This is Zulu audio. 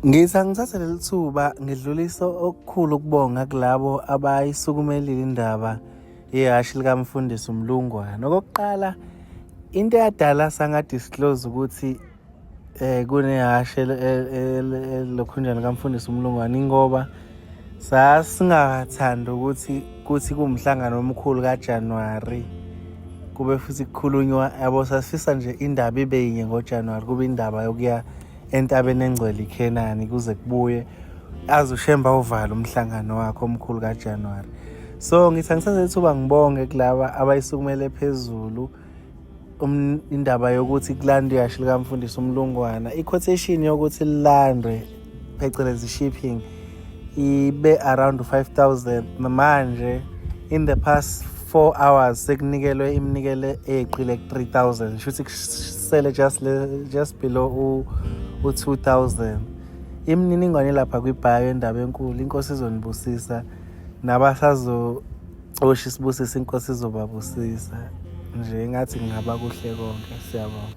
Ngithi angithathe leli thuba ngidlulisa okukhulu ukubonga kulabo abayisukumelile indaba yehhashi likaMfundisi uMlungwana. Okokuqala, into eyadala sangadisclose ukuthi kunehhashi elokhunjana likaMfundisi uMlungwana ingoba sasingathanda ukuthi kuwumhlangano omkhulu kaJanuwari kube futhi kukhulunywa yabo, sasifisa nje indaba ibe yinye ngoJanuwari, kube indaba yokuya entabeni engcwele iKhenani kuze kubuye aze uShemba uvala umhlangano wakhe omkhulu kaJanuwari. So ngithi angithathe ithuba ngibonge kulaba abayisukumele phezulu indaba yokuthi kulandwe ihhashi likaMfundisi uMlungwana. I-quotation yokuthi lilandwe phecelezi shipping ibe around 5,000 manje in the past 4 hours sekunikelwe iminikelo eyeqile 3,000, shuthi kusele just below u-2,000. Imininingwane lapha kwibhayo indaba enkulu. Inkosi izonibusisa, nabasazocosha isibusisa inkosi izobabusisa. Nje ngathi ngingaba kuhle konke. Siyabonga.